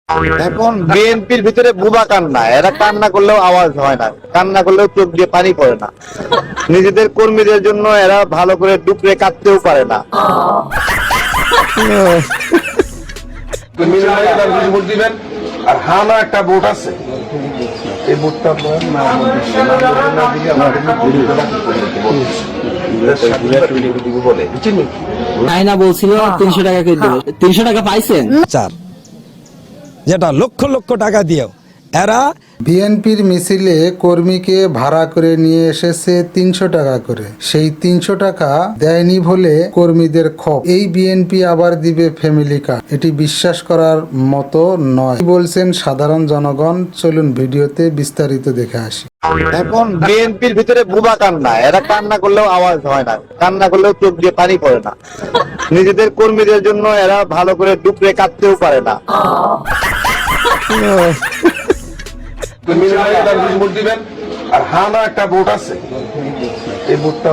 এখন বিএনপির ভিতরে বুবা কান্না, এরা কান্না করলেও আওয়াজ হয় না, কান্না করলেও চোখ দিয়ে পানি পড়ে না, নিজেদের কর্মীদের জন্য এরা ভালো করে ডুবরে কাঁদতেও পারে না। ভোট দিবেন আর হানা একটা ভোট আছে, এই ভোটটা আয়না বলছিল 300 টাকা করে দেবে, 300 টাকা পাইছেন? যেটা লক্ষ লক্ষ টাকা দিয়েও এরা বিএনপির মিছিলে কর্মীকে ভাড়া করে নিয়ে এসেছে 300 টাকা করে। সেই 300 টাকা দেয়নি বলে কর্মীদের ক্ষোভ। এই বিএনপি আবার দিবে ফ্যামিলি কার্ড, এটি বিশ্বাস করার মতো নয়। কি বলছেন সাধারণ জনগণ, চলুন ভিডিওতে বিস্তারিত দেখে আসি। এখন বিএনপির ভিতরে বুবা কান্না, এরা কান্না করলেও আওয়াজ হয় না, কান্না করলেও চোখ দিয়ে পানি পড়ে না, নিজেদের কর্মীদের জন্য এরা ভালো করে ডুবরে কাঁদতেও পারে না। ভোট দিবেন আর হানা একটা ভোট আছে, এই ভোটটা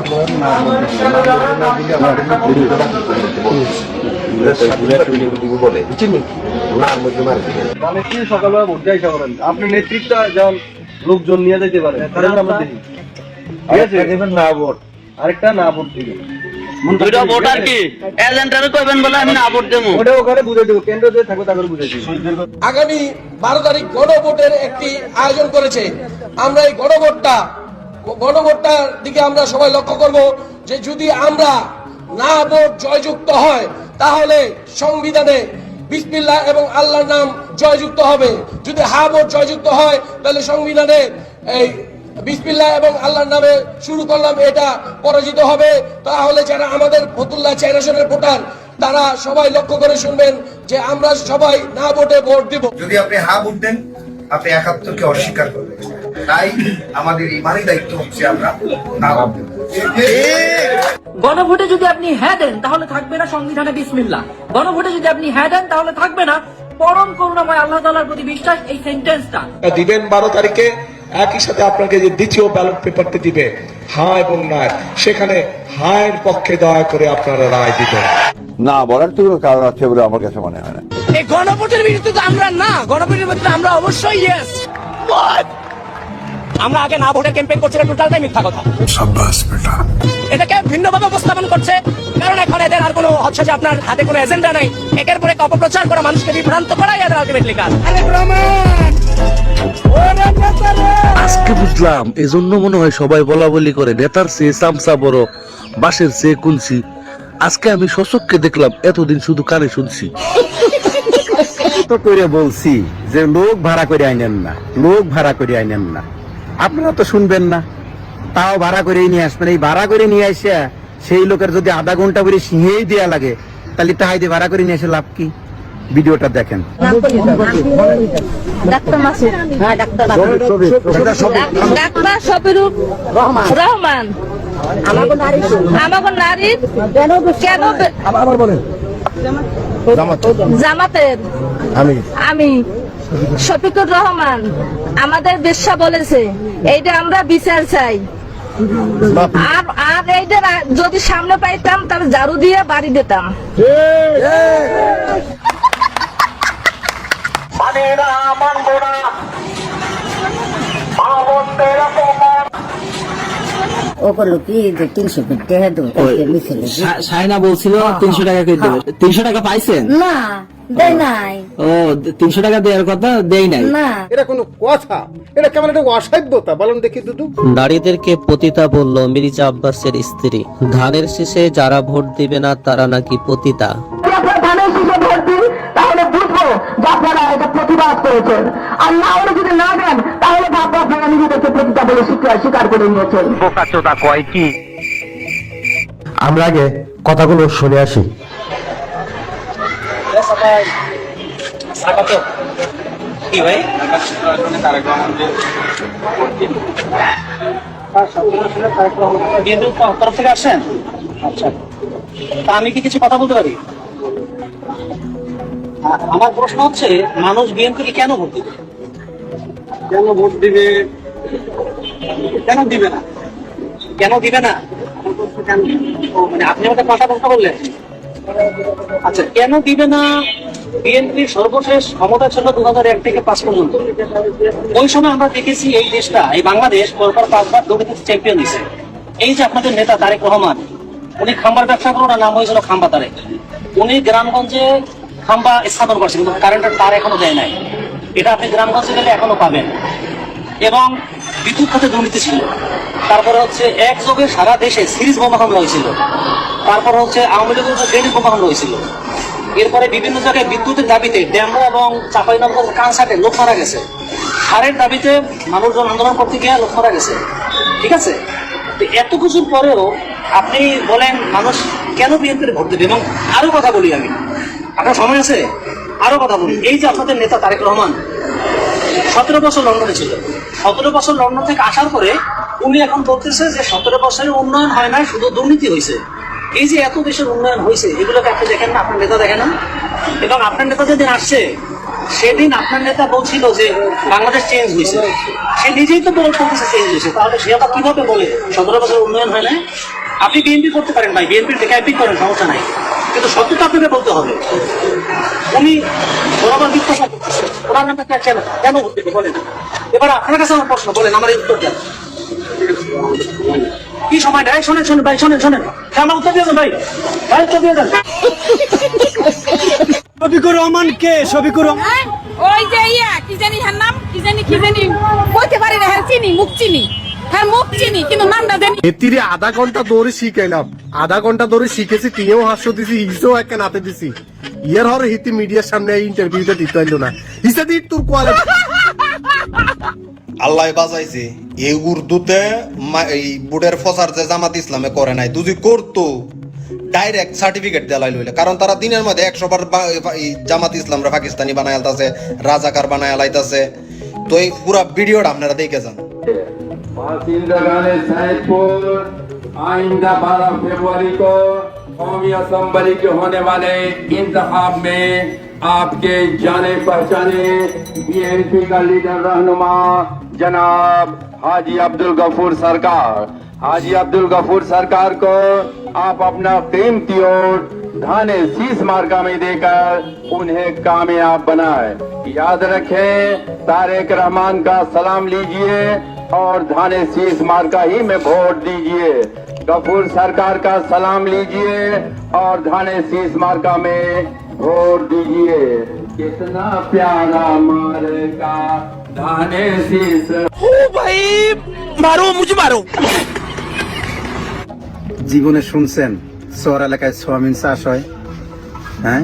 সকালবেলা ভোট যাই করেন, আপনি নেতৃত্ব যেমন লোকজন নিয়ে যেতে পারেন, না ভোট আরেকটা না ভোট দিবেন। আগামী 12 তারিখ গণভোটের একটি আয়োজন করেছে। আমরা এই গণভোটটার দিকে আমরা সবাই লক্ষ্য করব যে যদি আমরা না ভোট জয়যুক্ত হয় তাহলে সংবিধানে বিসমিল্লাহ এবং আল্লাহর নাম জয়যুক্ত হবে। যদি হা ভোট জয়যুক্ত হয় তাহলে সংবিধানে এই বিসমিল্লাহ এবং আল্লাহর নামে শুরু করলাম এটা পরাজিত হবে। তাহলে যারা আমাদের ফতুল্লাহ 4 আসনের ভোটার তারা সবাই লক্ষ্য করে শুনবেন যে আমরা সবাই না ভোটে ভোট দিব। যদি আপনি হা ভোট দেন আপনি 71কে অস্বীকার করবেন, তাই আমাদের ইমানি দায়িত্ব হচ্ছে আমরা না ভোট দেব। গণভোটে যদি আপনি হ্যাঁ দেন তাহলে থাকবে না সংবিধানে বিসমিল্লাহ, গণভোটে যদি আপনি হ্যাঁ দেন তাহলে থাকবে না পরম করুণাময় আল্লাহ তাআলার প্রতি বিশ্বাস। এই সেন্টেন্সটা দিবেন 12 তারিখে, একই সাথে আপনাকে যে দ্বিতীয় ব্যালট পেপারটি দিবে হ্যাঁ এবং না, সেখানে হায়ের পক্ষে দয়া করে আপনারা রায় দিবেন। না বলার তো কোনো কারণ আছে বলে আমার কাছে মনে হয় না। এই গণভোটের বিরুদ্ধে তো আমরা না, গণভোটের বিরুদ্ধে আমরা অবশ্যই ইয়েস। আমরা আগে না ভোটের ক্যাম্পেইন করছিলাম, টোটালটাই মিথ্যা কথা। সাব্বাস বেটা। এটাকে ভিন্নভাবে উপস্থাপন করছে, কারণ এখন এদের আর কোনো হচ্ছে যে আপনার হাতে কোনো এজেন্ডা নাই, একের পরে অপপ্রচার করা, মানুষকে বিভ্রান্ত করাই এদের আলটিমেটলি কাজ। আজকে বুঝলাম এজন্য মনে হয় সবাই বলা বলি করে নেতার চেয়ে চামচা বড়, বাঁশের চেয়ে কুঞ্চি। আজকে আমি সচক্ষে দেখলাম, এতদিন শুধু কানে শুনছি। তো করে বলছি যে লোক ভাড়া করে আইনেন না, লোক ভাড়া করে আইনেন না, আপনারা তো শুনবেন না, তাও ভাড়া করে নিয়ে আসবেন। এই ভাড়া করে নিয়ে আসে সেই লোকের যদি আধা ঘন্টা করে সিঁড়িয়েই দেয়া লাগে, তাহলে তাহাই দিয়ে ভাড়া করে নিয়ে এসে লাভ কি? ভিডিওটা দেখেন। ডাক্তার শফিকুর রহমান আমাগো নারীর কেন জামাতের আমি শফিকুর রহমান আমাদের বেশ্যা বলেছে, এইটা আমরা বিচার চাই। আর এইটা যদি সামনে পাইতাম তাহলে ঝাড়ু দিয়ে বাড়ি দিতাম। সায়না বলছিল 300 টাকা করে দেবে, 300 টাকা পাইছেন? না দেয় নাই। ও 300 টাকা দেওয়ার কথা, দেই নাই। না এটা কোনো কথা? এটা কেমন একটা অসভ্যতা বলুন দেখি দুদু। নারীদেরকে পতিতা বলল মির্জা আব্বাসের স্ত্রী। ধানের শীষে যারা ভোট দিবে না তারা নাকি পতিতা। ধানের শীষে ভোট দিন তাহলে বুঝবো যে আপনারা এটা প্রতিবাদ করেছেন, আর না হলে যদি না দেন তাহলে ভাববো আপনারা নিজেদেরকে পতিতা বলে স্বীকার করে নিয়েছেন। বোকাচোদা কয় কি? আমরা আগে কথাগুলো শুনে আসি। তরফ থেকে আসেন? আচ্ছা, তা আমি কি কিছু কথা বলতে পারি? আমার প্রশ্ন হচ্ছে, মানুষ বিএনপিকে কেন ভোট দিবে? কেন ভোট দিবে? কেন দিবে না? কেন দিবে না? মানে আপনি আমাকে পাল্টা প্রশ্ন করলেন। আচ্ছা, কেন দিবে না বিএনপির সর্বশেষ ক্ষমতা ছিল 2001 থেকে 5 পর্যন্ত। ওই সময় আমরা দেখেছি এই দেশটা, এই বাংলাদেশ পরপর 5 বার দুর্নীতিতে চ্যাম্পিয়ন দিছে। এই যে আপনাদের নেতা তারেক রহমান, উনি খাম্বার ব্যবসা করে, ওনার নাম হয়েছিল খাম্বা তারেক। উনি গ্রামগঞ্জে খাম্বা স্থাপন করছে, কিন্তু কারেন্টের তার এখনো দেয় নাই। এটা আপনি গ্রামগঞ্জে গেলে এখনো পাবেন। এবং বিদ্যুৎ খাতে দুর্নীতি ছিল। তারপরে হচ্ছে একযোগে সারা দেশে সিরিজ বোমা হামলা হয়েছিল। তারপর হচ্ছে আওয়ামী লীগের গ্রেনেড বোমা হামলা হয়েছিল। এরপরে বিভিন্ন জায়গায় বিদ্যুতের দাবিতে ড্যামরা এবং চাঁপাইনবাবগঞ্জ কানসাটে লোক মারা গেছে। সারের দাবিতে মানুষজন আন্দোলন করতে গিয়ে লোক মারা গেছে। ঠিক আছে, তো এত কিছুর পরেও আপনি বলেন মানুষ কেন বিএনপির ভোট দেবে? এবং আরো কথা বলি আমি, আপনার সময় আছে, আরো কথা বলি। এই যে আপনাদের নেতা তারেক রহমান 17 বছর লন্ডনে ছিল। 17 বছর লন্ডন থেকে আসার পরে উনি এখন বলতেছে যে 17 বছরের উন্নয়ন হয় না, শুধু দুর্নীতি হয়েছে। এই যে এত দেশের উন্নয়ন হয়েছে, এগুলোকে আপনি দেখেন না, আপনার নেতা দেখেন না। এবং আপনার নেতা যেদিন আসছে সেদিন আপনার নেতা বলছিল যে বাংলাদেশ চেঞ্জ হয়েছে, সে নিজেই তো বলতেছে চেঞ্জ হয়েছে। তাহলে সে আবার কিভাবে বলে 17 বছর উন্নয়ন হয় না? আপনি বিএনপি করতে পারেন ভাই, বিএনপির দেখে আইপি করেন, সমস্যা নাই, কিন্তু সত্যতা আপনাকে বলতে হবে। উনি বরাবর মিথ্যা করতেছে, ওনার নামে কেন ভোট দেবে বলেন? এবার আপনার কাছে আমার প্রশ্ন, বলেন, আমার এই উত্তর দেন। কি সময় নেই? শোনেন শোনেন ভাই, শোনেন শোনেন, আমার উত্তর দিয়ে দেন ভাই, ভাই উত্তর দিয়ে দেন। শফিকুর রহমান কে? শফিকুর রহমান ওই যে কি জানি হ্যাঁ নাম, কি জানি বলতে পারি না, হ্যাঁ চিনি, মুখ চিনি, হ্যাঁ মুখ চিনি, কিন্তু নামটা জানি। এতিরে আধা ঘন্টা ধরে শিখাইলাম, আধা ঘন্টা ধরে শিখেছি, তিনিও হাস্য দিছি, হিসেও একটা নাতে দিছি। ইয়ার হরে হিতি মিডিয়ার সামনে ইন্টারভিউটা দিতে হইলো না, হিসা দি তোর কোয়ালিটি। আল্লাহ বাঁচাইছে, এই উর্দুতে এই বুড়ের ফসার যে জামাত ইসলামে করে নাই, তুই করতো ডাইরেক্ট সার্টিফিকেট দেওয়া লইলে। কারণ তারা দিনের মধ্যে 100 বার জামাত ইসলামরা পাকিস্তানি বানায় আলতাছে, রাজাকার বানায় আলাইতাছে। তো এই পুরা ভিডিওটা আপনারা দেখে যান। आइंदा 12 फरवरी को कौमी असम्बली के होने वाले इंतखाब में आपके जाने पहचाने बीएनपी का लीडर रहनुमा जनाब हाजी अब्दुल गफूर सरकार, हाजी अब्दुल गफूर सरकार को आप अपना कीमती वोट धाने शीश मार्का में देकर उन्हें कामयाब बनाए। याद रखें, तारेक रहमान का सलाम लीजिए और धाने शीश मार्का ही में वोट दीजिए। गफूर सरकार का सलाम लीजिए और धाने शीश मार्का में वोट दीजिए। कितना प्यारा मारेगा धाने शीश। ओ भाई मारो, मुझे मारो। জীবনে শুনছেন শহর এলাকায় সোয়াবিন চাষ হয়? হ্যাঁ,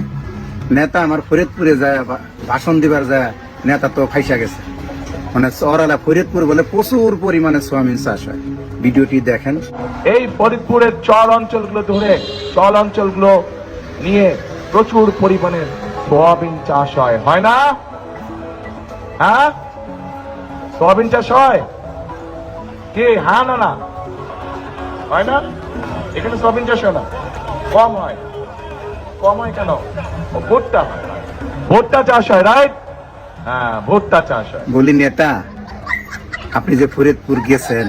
নেতা আমার ফরিদপুরে যায় ভাষণ দিবার যায়, নেতা তো ফাইসা গেছে। মানে শহর এলাকা ফরিদপুর বলে প্রচুর পরিমাণে সোয়াবিন চাষ হয়। ভিডিওটি দেখেন। এই ফরিদপুরের চর অঞ্চলগুলো ধরে, চর অঞ্চলগুলো নিয়ে প্রচুর পরিমাণে সোয়াবিন চাষ হয় না? হ্যাঁ, সোয়াবিন চাষ হয় কি? হ্যাঁ না না হয় না? এখানে সোয়াবিন চাষ হয় না, কম হয়। কম হয় কেন? ভুট্টা হয়, ভুট্টা চাষ হয়, রাইট? হ্যাঁ, ভুট্টা চাষ হয়। বলি নেতা, আপনি যে ফরিদপুর গেছেন,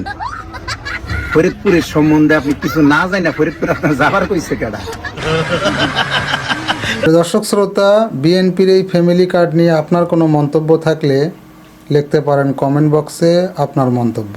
ফরিদপুরের সম্বন্ধে আপনি কিছু না জানি না, ফরিদপুর আপনার যাবার কইছে কেডা? দর্শক শ্রোতা, বিএনপির এই ফ্যামিলি কার্ড নিয়ে আপনার কোনো মন্তব্য থাকলে লিখতে পারেন কমেন্ট বক্সে আপনার মন্তব্য।